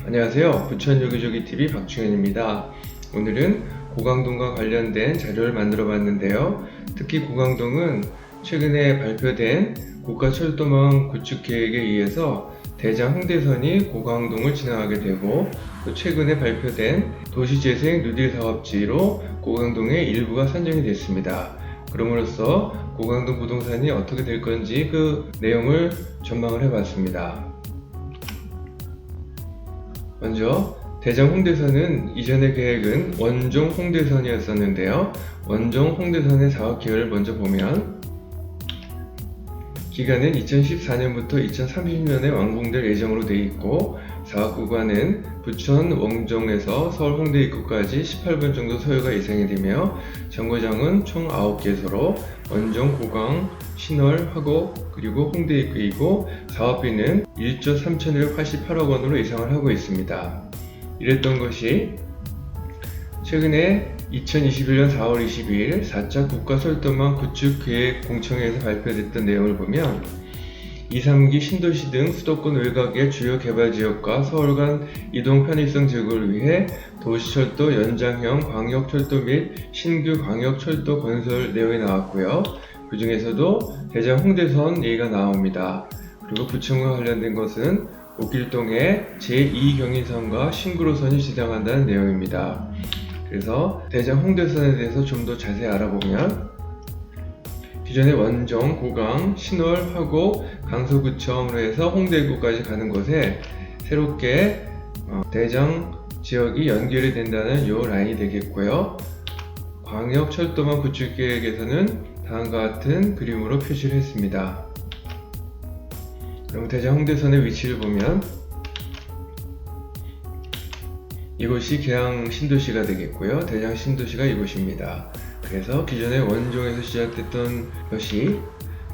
안녕하세요. 부천 여기저기TV 박충현입니다. 오늘은 고강동과 관련된 자료를 만들어 봤는데요. 특히 고강동은 최근에 발표된 국가철도망 구축 계획에 의해서 대장 홍대선이 고강동을 지나가게 되고, 또 최근에 발표된 도시재생 뉴딜 사업지로 고강동의 일부가 선정이 됐습니다. 그럼으로써 고강동 부동산이 어떻게 될 건지 그 내용을 전망을 해봤습니다. 먼저 대장 홍대선은 이전의 계획은 원종 홍대선이었었는데요. 원종 홍대선의 사업 계획을 먼저 보면 기간은 2014년부터 2030년에 완공될 예정으로 되어 있고, 사업 구간은 부천 원종에서 서울 홍대 입구까지 18분 정도 소요가 예상이 되며, 정거장은 총 9개소로 원종, 고강, 신월, 화곡, 그리고 홍대 입구이고, 사업비는 1조 3,188억 원으로 예상을 하고 있습니다. 이랬던 것이 최근에 2021년 4월 22일 4차 국가철도망 구축계획 공청회에서 발표됐던 내용을 보면 2, 3기 신도시 등 수도권 외곽의 주요 개발지역과 서울 간 이동 편의성 제고를 위해 도시철도 연장형 광역철도 및 신규 광역철도 건설 내용이 나왔고요. 그 중에서도 대장 홍대선 얘기가 나옵니다. 그리고 부천과 관련된 것은 옥길동에 제2경인선과 신구로선이 지정한다는 내용입니다. 그래서 대장 홍대선에 대해서 좀 더 자세히 알아보면 기존의 원종, 고강, 신월, 화곡, 강서구청으로 해서 홍대구까지 가는 곳에 새롭게 대장 지역이 연결이 된다는 이 라인이 되겠고요. 광역철도망 구축계획에서는 다음과 같은 그림으로 표시를 했습니다. 그럼 대장 홍대선의 위치를 보면 이곳이 계양 신도시가 되겠고요. 대장 신도시가 이곳입니다. 그래서 기존의 원종에서 시작됐던 것이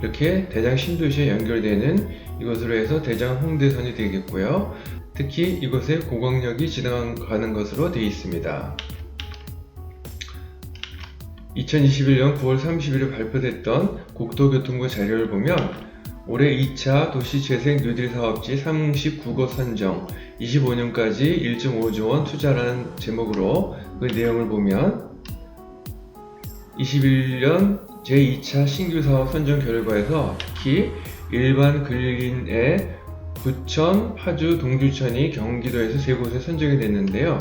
이렇게 대장 신도시에 연결되는 이곳으로 해서 대장 홍대선이 되겠고요. 특히 이곳에 고강역이 지나가는 것으로 되어 있습니다. 2021년 9월 30일에 발표됐던 국토교통부 자료를 보면 올해 2차 도시재생 뉴딜 사업지 39곳 선정, 25년까지 1.5조 원 투자라는 제목으로 그 내용을 보면 21년 제2차 신규 사업 선정 결과에서 특히 일반 근린의 부천, 파주, 동주천이 경기도에서 3곳에 선정이 됐는데요.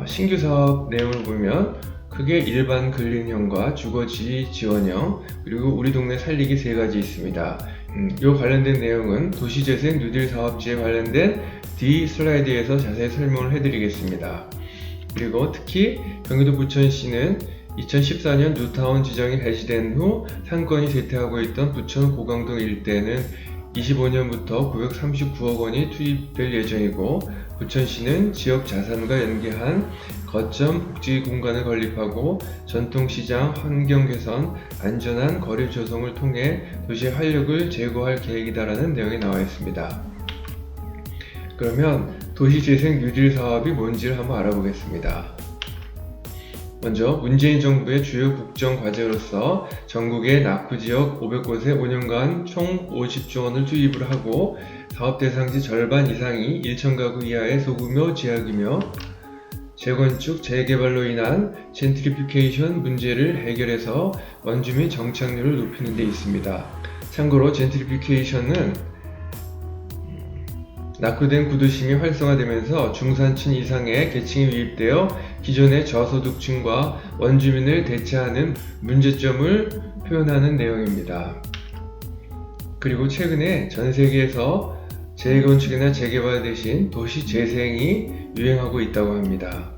신규 사업 내용을 보면 크게 일반 근린형과 주거지 지원형, 그리고 우리 동네 살리기 3가지 있습니다. 이 관련된 내용은 도시재생 뉴딜 사업지에 관련된 D 슬라이드에서 자세히 설명을 해드리겠습니다. 그리고 특히 경기도 부천시는 2014년 뉴타운 지정이 해지된 후 상권이 쇠퇴하고 있던 부천 고강동 일대는 25년부터 939억 원이 투입될 예정이고, 부천시는 지역 자산과 연계한 거점 복지 공간을 건립하고 전통시장 환경 개선, 안전한 거리 조성을 통해 도시의 활력을 제고할 계획이다라는 내용이 나와 있습니다. 그러면 도시재생 뉴딜 사업이 뭔지를 한번 알아보겠습니다. 먼저 문재인 정부의 주요 국정 과제로서 전국의 낙후지역 500곳에 5년간 총 50조 원을 투입을 하고, 사업 대상지 절반 이상이 1,000가구 이하의 소규모 지역이며 재건축, 재개발로 인한 젠트리피케이션 문제를 해결해서 원주민 정착률을 높이는 데 있습니다. 참고로 젠트리피케이션은 낙후된 구도심이 활성화되면서 중산층 이상의 계층이 유입되어 기존의 저소득층과 원주민을 대체하는 문제점을 표현하는 내용입니다. 그리고 최근에 전 세계에서 재건축이나 재개발 대신 도시재생이 유행하고 있다고 합니다.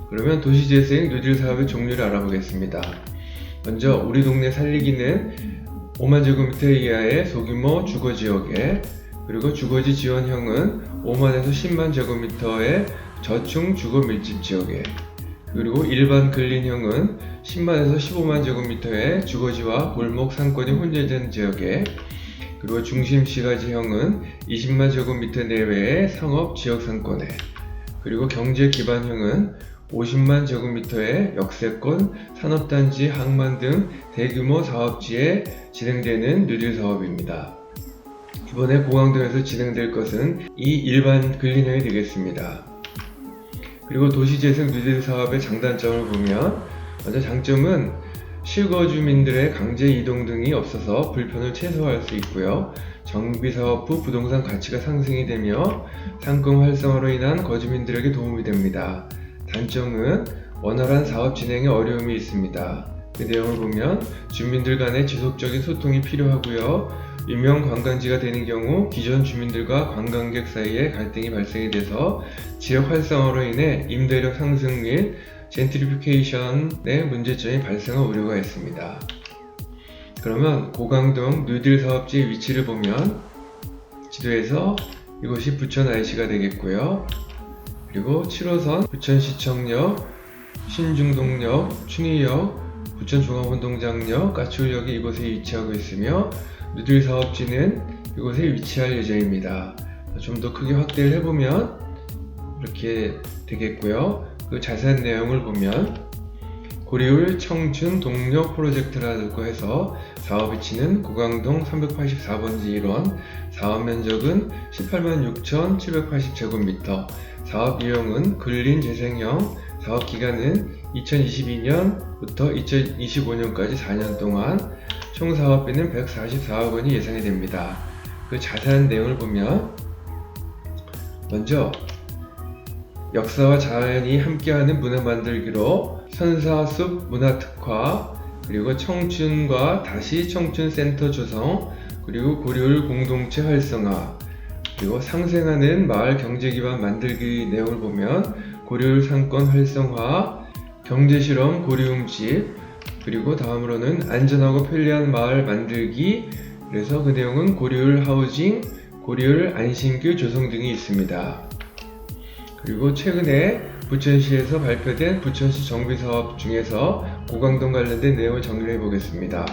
그러면 도시재생 뉴딜 사업의 종류를 알아보겠습니다. 먼저 우리 동네 살리기는 5만 제곱미터 이하의 소규모 주거지역에, 그리고 주거지 지원형은 5만에서 10만 제곱미터의 저층 주거 밀집 지역에, 그리고 일반 근린형은 10만에서 15만 제곱미터의 주거지와 골목 상권이 혼재된 지역에, 그리고 중심시가지형은 20만 제곱미터 내외의 상업 지역 상권에, 그리고 경제기반형은 50만 제곱미터의 역세권, 산업단지, 항만 등 대규모 사업지에 진행되는 뉴딜 사업입니다. 이번에 고강동에서 진행될 것은 이 일반 근린형이 되겠습니다. 그리고 도시재생 뉴딜 사업의 장단점을 보면, 먼저 장점은 실거 주민들의 강제 이동 등이 없어서 불편을 최소화할 수 있고요. 정비사업 후 부동산 가치가 상승이 되며 상권 활성화로 인한 거주민들에게 도움이 됩니다. 단점은 원활한 사업 진행에 어려움이 있습니다. 그 내용을 보면 주민들 간의 지속적인 소통이 필요하고요. 유명 관광지가 되는 경우 기존 주민들과 관광객 사이에 갈등이 발생이 돼서 지역 활성화로 인해 임대료 상승 및 젠트리피케이션의 문제점이 발생할 우려가 있습니다. 그러면 고강동 뉴딜 사업지의 위치를 보면 지도에서 이곳이 부천 IC가 되겠고요. 그리고 7호선 부천시청역, 신중동역, 춘희역, 부천종합운동장역, 까치울역이 이곳에 위치하고 있으며 뉴딜 사업지는 이곳에 위치할 예정입니다. 좀 더 크게 확대를 해보면 이렇게 되겠고요. 그 자세한 내용을 보면 고리울 청춘 동력 프로젝트라고 해서 사업 위치는 고강동 384번지 1원, 사업 면적은 186,780제곱미터, 사업 유형은 근린 재생형, 사업 기간은 2022년부터 2025년까지 4년 동안 총 사업비는 144억 원이 예상이 됩니다. 그 자세한 내용을 보면 먼저 역사와 자연이 함께하는 문화 만들기로 선사숲 문화특화, 그리고 청춘과 다시 청춘센터 조성, 그리고 고리울 공동체 활성화, 그리고 상생하는 마을 경제기반 만들기 내용을 보면 고리울 상권 활성화, 경제실험 고리움집, 그리고 다음으로는 안전하고 편리한 마을 만들기, 그래서 그 내용은 고리울 하우징, 고리울 안심교 조성 등이 있습니다. 그리고 최근에 부천시에서 발표된 부천시 정비사업 중에서 고강동 관련된 내용을 정리해 보겠습니다.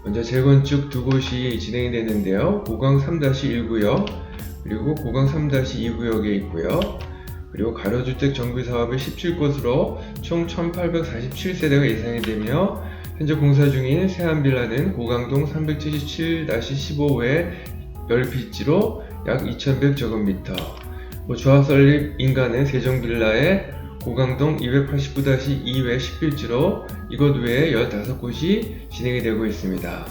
먼저 재건축 두 곳이 진행이 되는데요. 고강 3-1구역, 그리고 고강 3-2구역에 있고요. 그리고 가로주택 정비사업이 17곳으로 총 1847세대가 예상이 되며 현재 공사 중인 세안빌라는 고강동 377-15회 열피지로 약 2100제곱미터, 조합설립 인가는 세종빌라의 고강동 289-2회 10필지로 이곳 외에 15곳이 진행이 되고 있습니다.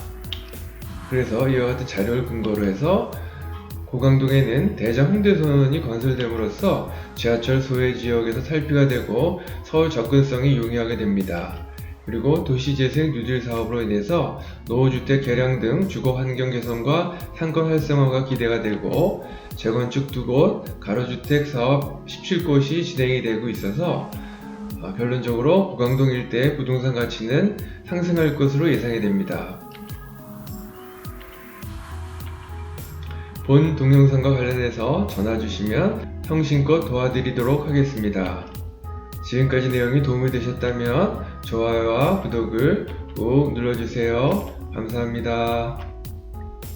그래서 이와 같은 자료를 근거로 해서 고강동에는 대장 홍대선이 건설됨으로써 지하철 소외 지역에서 탈피가 되고 서울 접근성이 용이하게 됩니다. 그리고 도시재생 뉴딜 사업으로 인해서 노후주택 개량 등 주거 환경 개선과 상권 활성화가 기대가 되고 재건축 2곳, 가로주택 사업 17곳이 진행이 되고 있어서 결론적으로 고강동 일대의 부동산 가치는 상승할 것으로 예상이 됩니다. 본 동영상과 관련해서 전화 주시면 성심껏 도와드리도록 하겠습니다. 지금까지 내용이 도움이 되셨다면 좋아요와 구독을 꼭 눌러주세요. 감사합니다.